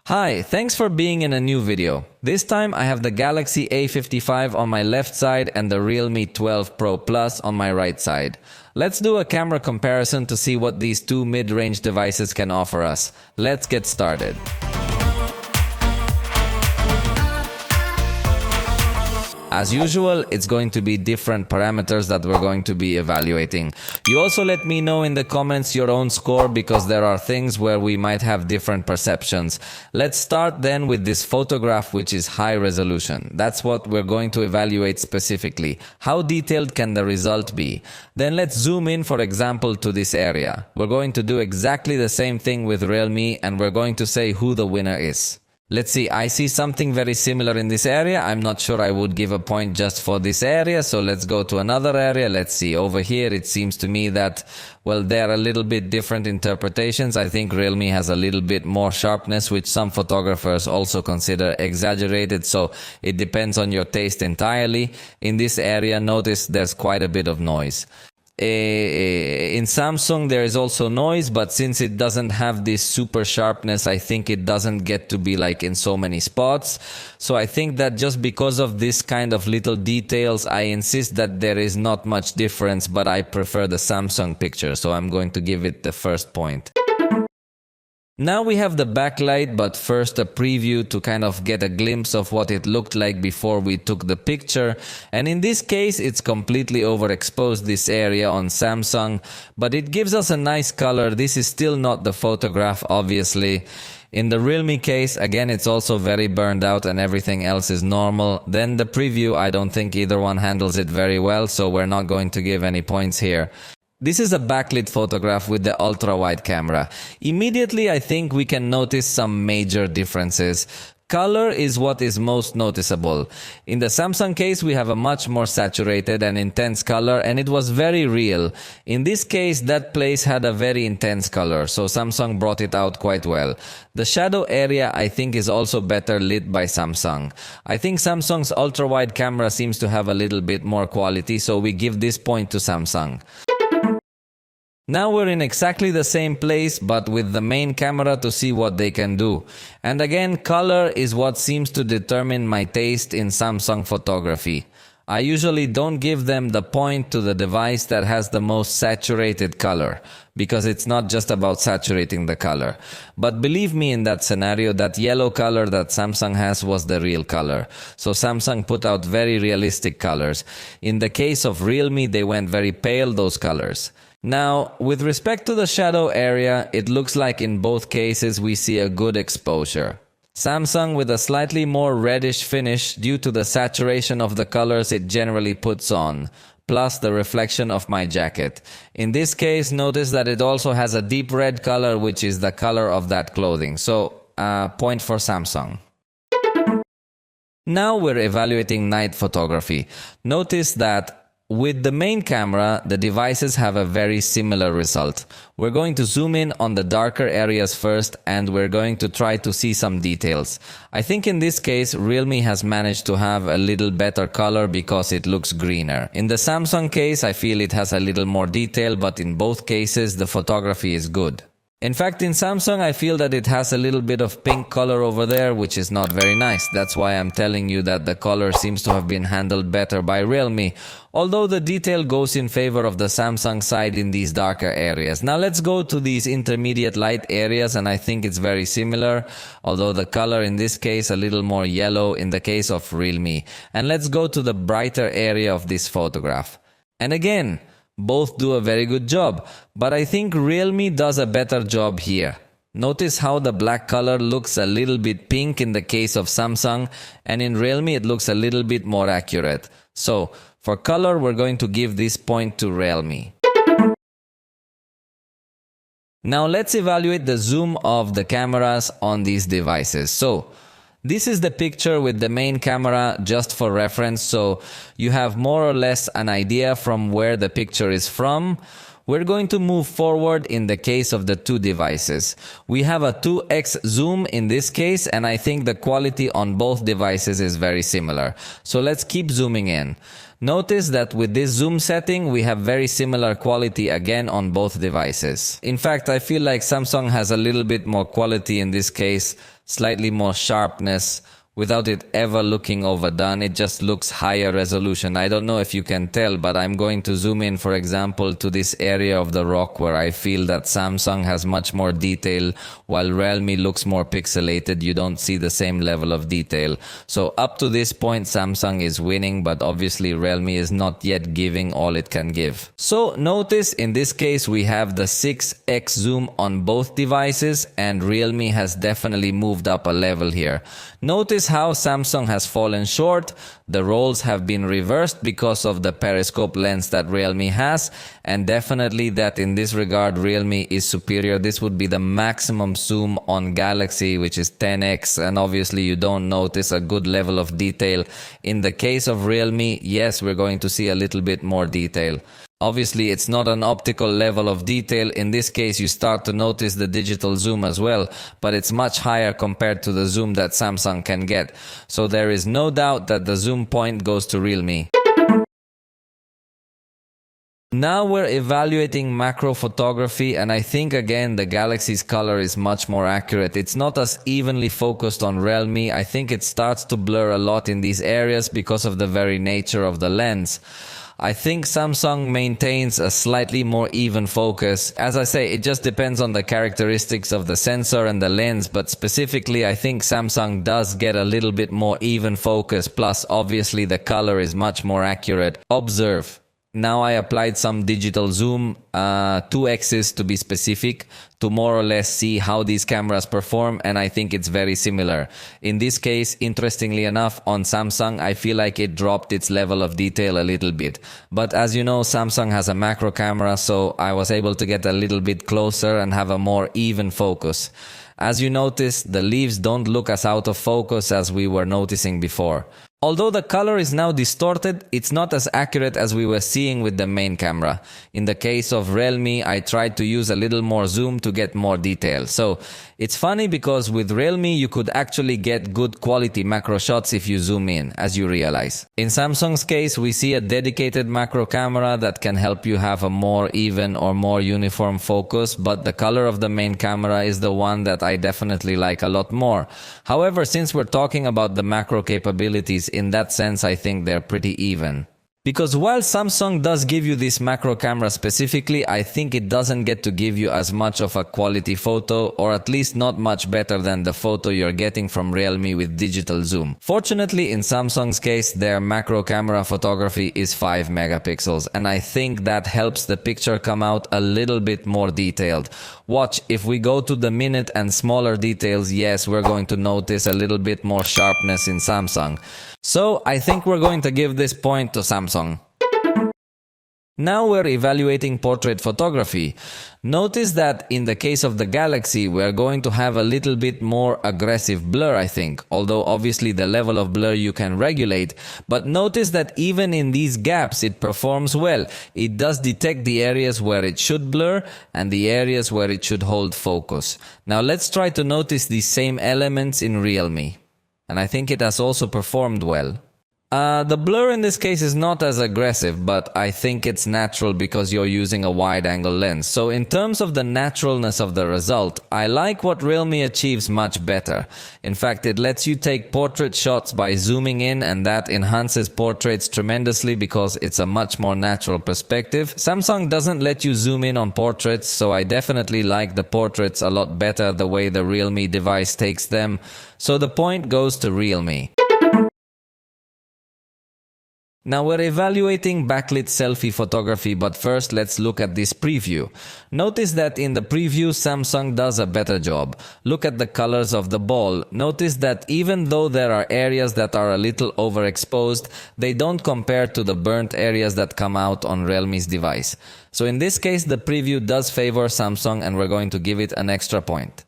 Hi, thanks for being in a new video. This time I have the Galaxy A55 on my left side and the Realme 12 Pro Plus on my right side. Let's do a camera comparison to see what these two mid-range devices can offer us. Let's get started. As usual, it's going to be different parameters that we're going to be evaluating. You also let me know in the comments your own score because there are things where we might have different perceptions. Let's start then with this photograph, which is high resolution. That's what we're going to evaluate specifically. How detailed can the result be? Then let's zoom in, for example, to this area. We're going to do exactly the same thing with Realme and we're going to say who the winner is. Let's see, I see something very similar in this area. I'm not sure I would give a point just for this area, so let's go to another area. Let's see, over here it seems to me that, well, there are a little bit different interpretations. I think Realme has a little bit more sharpness, which some photographers also consider exaggerated, so it depends on your taste entirely. In this area, notice there's quite a bit of noise. In Samsung there is also noise, but since it doesn't have this super sharpness, I think it doesn't get to be like in so many spots. So I think that just because of this kind of little details, I insist that there is not much difference, but I prefer the Samsung picture, so I'm going to give it the first point. Now we have the backlight, but first a preview to kind of get a glimpse of what it looked like before we took the picture. And in this case, it's completely overexposed, this area on Samsung, but it gives us a nice color. This is still not the photograph, obviously. In the Realme case, again, it's also very burned out and everything else is normal. Then the preview, I don't think either one handles it very well, so we're not going to give any points here. This is a backlit photograph with the ultra-wide camera. Immediately, I think we can notice some major differences. Color is what is most noticeable. In the Samsung case, we have a much more saturated and intense color, and it was very real. In this case, that place had a very intense color, so Samsung brought it out quite well. The shadow area, I think, is also better lit by Samsung. I think Samsung's ultra-wide camera seems to have a little bit more quality, so we give this point to Samsung. Now we're in exactly the same place, but with the main camera to see what they can do. And again, color is what seems to determine my taste in Samsung photography. I usually don't give them the point to the device that has the most saturated color, because it's not just about saturating the color. But believe me, in that scenario, that yellow color that Samsung has was the real color. So Samsung put out very realistic colors. In the case of Realme, they went very pale, those colors. Now, with respect to the shadow area, it looks like in both cases we see a good exposure. Samsung with a slightly more reddish finish due to the saturation of the colors it generally puts on, plus the reflection of my jacket. In this case, notice that it also has a deep red color, which is the color of that clothing. So, point for Samsung. Now we're evaluating night photography. Notice that with the main camera, the devices have a very similar result. We're going to zoom in on the darker areas first, and we're going to try to see some details. I think in this case, Realme has managed to have a little better color because it looks greener. In the Samsung case, I feel it has a little more detail, but in both cases, the photography is good. In fact, in Samsung, I feel that it has a little bit of pink color over there, which is not very nice. That's why I'm telling you that the color seems to have been handled better by Realme, although the detail goes in favor of the Samsung side in these darker areas. Now let's go to these intermediate light areas, and I think it's very similar, although the color in this case a little more yellow in the case of Realme. And let's go to the brighter area of this photograph. And again, both do a very good job, but I think Realme does a better job here. Notice how the black color looks a little bit pink in the case of Samsung, and in Realme it looks a little bit more accurate. So, for color, we're going to give this point to Realme. Now let's evaluate the zoom of the cameras on these devices. So, this is the picture with the main camera just for reference, so you have more or less an idea from where the picture is from. We're going to move forward in the case of the two devices. We have a 2x zoom in this case, and I think the quality on both devices is very similar. So let's keep zooming in. Notice that with this zoom setting, we have very similar quality again on both devices. In fact, I feel like Samsung has a little bit more quality in this case. slightly more sharpness, without it ever looking overdone. It just looks higher resolution. I don't know if you can tell, but I'm going to zoom in, for example, to this area of the rock where I feel that Samsung has much more detail, while Realme looks more pixelated. You don't see the same level of detail. So up to this point, Samsung is winning, but obviously Realme is not yet giving all it can give. So notice in this case, we have the 6x zoom on both devices, and Realme has definitely moved up a level here. Notice how Samsung has fallen short. The roles have been reversed because of the periscope lens that Realme has, and definitely that in this regard Realme is superior. This would be the maximum zoom on Galaxy, which is 10x, and obviously you don't notice a good level of detail. In the case of Realme, yes, we're going to see a little bit more detail. Obviously, it's not an optical level of detail. In this case, you start to notice the digital zoom as well, but it's much higher compared to the zoom that Samsung can get. So there is no doubt that the zoom point goes to Realme. Now we're evaluating macro photography, and I think again the Galaxy's color is much more accurate. It's not as evenly focused on Realme. I think it starts to blur a lot in these areas because of the very nature of the lens. I think Samsung maintains a slightly more even focus. As I say, it just depends on the characteristics of the sensor and the lens, but specifically I think Samsung does get a little bit more even focus, plus obviously the color is much more accurate. Observe. Now I applied some digital zoom, 2x's to be specific, to more or less see how these cameras perform, and I think it's very similar. In this case, interestingly enough, on Samsung, I feel like it dropped its level of detail a little bit. But as you know, Samsung has a macro camera, so I was able to get a little bit closer and have a more even focus. As you notice, the leaves don't look as out of focus as we were noticing before. Although the color is now distorted, it's not as accurate as we were seeing with the main camera. In the case of Realme, I tried to use a little more zoom to get more detail. So it's funny because with Realme, you could actually get good quality macro shots if you zoom in, as you realize. In Samsung's case, we see a dedicated macro camera that can help you have a more even or more uniform focus, but the color of the main camera is the one that I definitely like a lot more. However, since we're talking about the macro capabilities, in that sense, I think they're pretty even. Because while Samsung does give you this macro camera specifically, I think it doesn't get to give you as much of a quality photo, or at least not much better than the photo you're getting from Realme with digital zoom. Fortunately, in Samsung's case, their macro camera photography is 5 megapixels, and I think that helps the picture come out a little bit more detailed. Watch, if we go to the minute and smaller details, yes, we're going to notice a little bit more sharpness in Samsung. So I think we're going to give this point to Samsung. Now we're evaluating portrait photography. Notice that in the case of the Galaxy, we're going to have a little bit more aggressive blur, I think. Although obviously the level of blur you can regulate. But notice that even in these gaps, it performs well. It does detect the areas where it should blur and the areas where it should hold focus. Now let's try to notice these same elements in Realme. And I think it has also performed well. The blur in this case is not as aggressive, but I think it's natural because you're using a wide-angle lens. So in terms of the naturalness of the result, I like what Realme achieves much better. In fact, it lets you take portrait shots by zooming in, and that enhances portraits tremendously because it's a much more natural perspective. Samsung doesn't let you zoom in on portraits, so I definitely like the portraits a lot better the way the Realme device takes them. So the point goes to Realme. Now we're evaluating backlit selfie photography, but first let's look at this preview. Notice that in the preview Samsung does a better job. Look at the colors of the ball. Notice that even though there are areas that are a little overexposed, they don't compare to the burnt areas that come out on Realme's device. So in this case the preview does favor Samsung, and we're going to give it an extra point.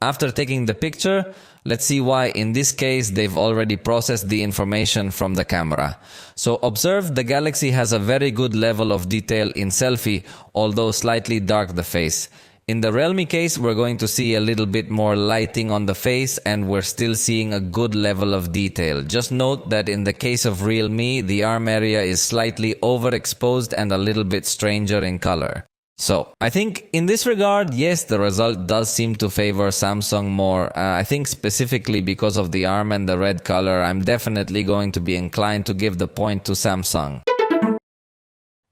After taking the picture, let's see why in this case they've already processed the information from the camera. So observe, the Galaxy has a very good level of detail in selfie, although slightly dark the face. In the Realme case, we're going to see a little bit more lighting on the face, and we're still seeing a good level of detail. Just note that in the case of Realme, the arm area is slightly overexposed and a little bit stranger in color. So I think in this regard, yes, the result does seem to favor Samsung more. I think specifically because of the arm and the red color, I'm definitely going to be inclined to give the point to Samsung.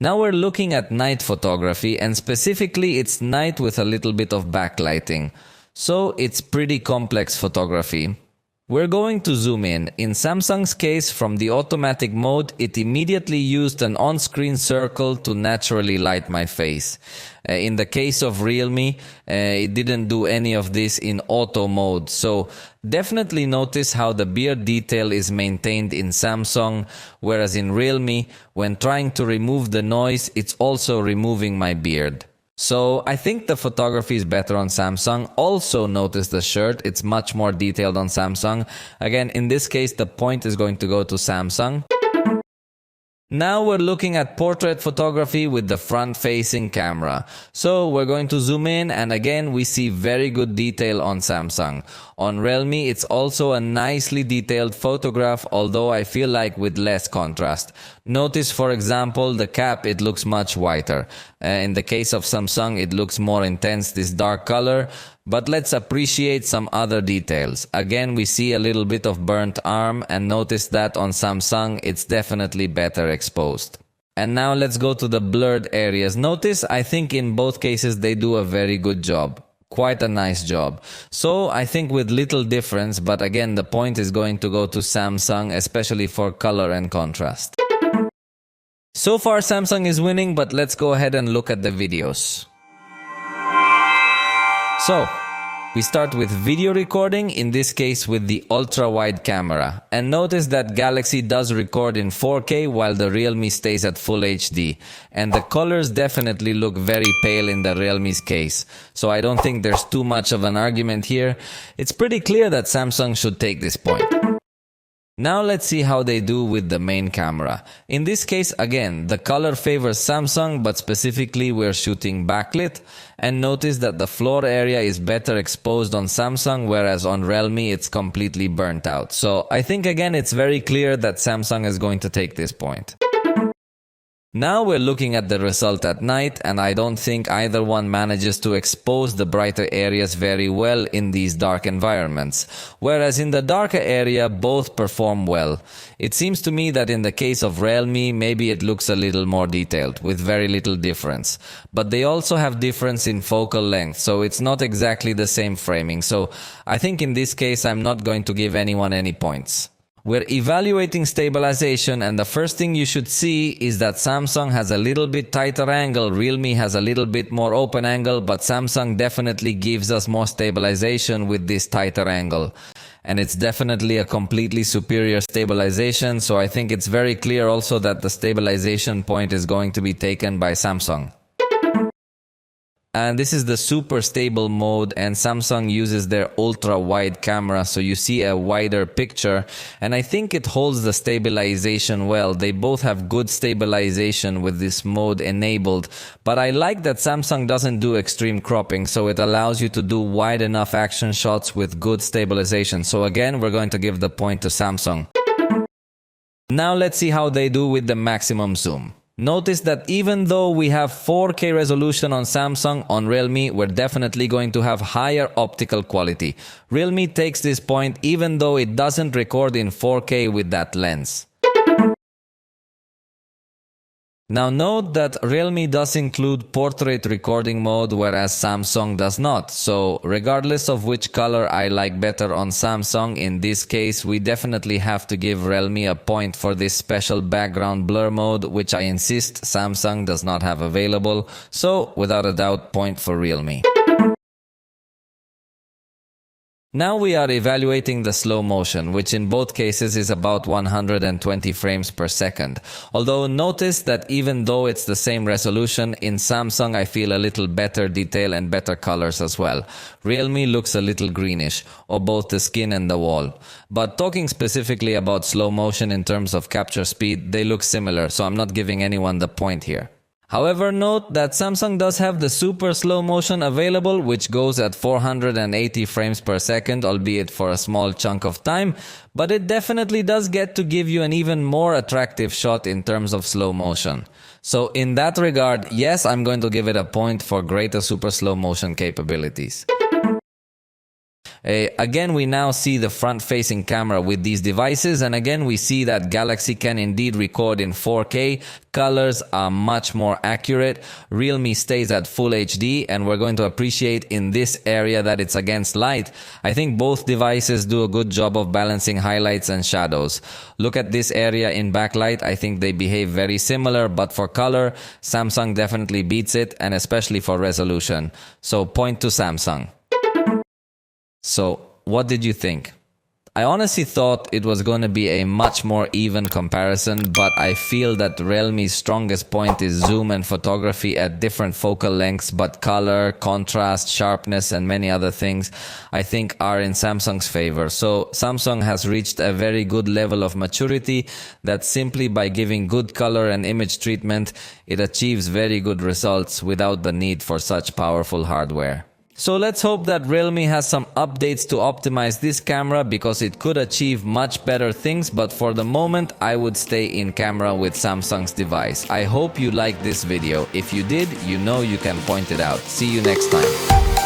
Now we're looking at night photography, and specifically it's night with a little bit of backlighting. So it's pretty complex photography. We're going to zoom in. In Samsung's case, from the automatic mode, it immediately used an on-screen circle to naturally light my face. In the case of Realme, it didn't do any of this in auto mode. So definitely notice how the beard detail is maintained in Samsung, whereas in Realme, when trying to remove the noise, it's also removing my beard. So I think the photography is better on Samsung. Also notice the shirt, it's much more detailed on Samsung. Again, in this case, the point is going to go to Samsung. Now we're looking at portrait photography with the front-facing camera. So we're going to zoom in, and again we see very good detail on Samsung. On Realme it's also a nicely detailed photograph, although I feel like with less contrast. Notice for example the cap, it looks much whiter. In the case of Samsung it looks more intense, this dark color. But let's appreciate some other details. Again, we see a little bit of burnt arm, and notice that on Samsung it's definitely better exposed. And now let's go to the blurred areas. Notice, I think in both cases they do a very good job. Quite a nice job. So I think with little difference, but again the point is going to go to Samsung, especially for color and contrast. So far Samsung is winning, but let's go ahead and look at the videos. So, we start with video recording, in this case with the ultra-wide camera. And notice that Galaxy does record in 4K while the Realme stays at Full HD. And the colors definitely look very pale in the Realme's case. So I don't think there's too much of an argument here. It's pretty clear that Samsung should take this point. Now let's see how they do with the main camera. In this case, again, the color favors Samsung, but specifically we're shooting backlit. And notice that the floor area is better exposed on Samsung, whereas on Realme it's completely burnt out. So I think again it's very clear that Samsung is going to take this point. Now we're looking at the result at night, and I don't think either one manages to expose the brighter areas very well in these dark environments, whereas in the darker area both perform well. It seems to me that in the case of Realme, maybe it looks a little more detailed, with very little difference. But they also have difference in focal length, so it's not exactly the same framing. So I think in this case I'm not going to give anyone any points. We're evaluating stabilization, and the first thing you should see is that Samsung has a little bit tighter angle, Realme has a little bit more open angle, but Samsung definitely gives us more stabilization with this tighter angle. And it's definitely a completely superior stabilization, so I think it's very clear also that the stabilization point is going to be taken by Samsung. And this is the super stable mode, and Samsung uses their ultra wide camera, so you see a wider picture, and I think it holds the stabilization well. They both have good stabilization with this mode enabled, but I like that Samsung doesn't do extreme cropping, so it allows you to do wide enough action shots with good stabilization. So again, we're going to give the point to Samsung. Now let's see how they do with the maximum zoom. Notice that even though we have 4K resolution on Samsung, on Realme we're definitely going to have higher optical quality. Realme takes this point even though it doesn't record in 4K with that lens. Now note that Realme does include portrait recording mode, whereas Samsung does not. So regardless of which color I like better on Samsung, in this case we definitely have to give Realme a point for this special background blur mode, which I insist Samsung does not have available. So without a doubt, point for Realme. Now we are evaluating the slow motion, which in both cases is about 120 frames per second. Although notice that even though it's the same resolution, in Samsung I feel a little better detail and better colors as well. Realme looks a little greenish, or both the skin and the wall. But talking specifically about slow motion in terms of capture speed, they look similar, so I'm not giving anyone the point here. However, note that Samsung does have the super slow motion available, which goes at 480 frames per second, albeit for a small chunk of time, but it definitely does get to give you an even more attractive shot in terms of slow motion. So in that regard, yes, I'm going to give it a point for greater super slow motion capabilities. Again, we now see the front-facing camera with these devices, and again we see that Galaxy can indeed record in 4K. Colors are much more accurate. Realme stays at Full HD, and we're going to appreciate in this area that it's against light. I think both devices do a good job of balancing highlights and shadows. Look at this area in backlight. I think they behave very similar, but for color, Samsung definitely beats it, and especially for resolution. So point to Samsung. So, what did you think? I honestly thought it was going to be a much more even comparison, but I feel that Realme's strongest point is zoom and photography at different focal lengths, but color, contrast, sharpness, and many other things I think are in Samsung's favor. So, Samsung has reached a very good level of maturity that simply by giving good color and image treatment, it achieves very good results without the need for such powerful hardware. So let's hope that Realme has some updates to optimize this camera, because it could achieve much better things, but for the moment I would stay in camera with Samsung's device. I hope you liked this video. If you did, you know you can point it out. See you next time.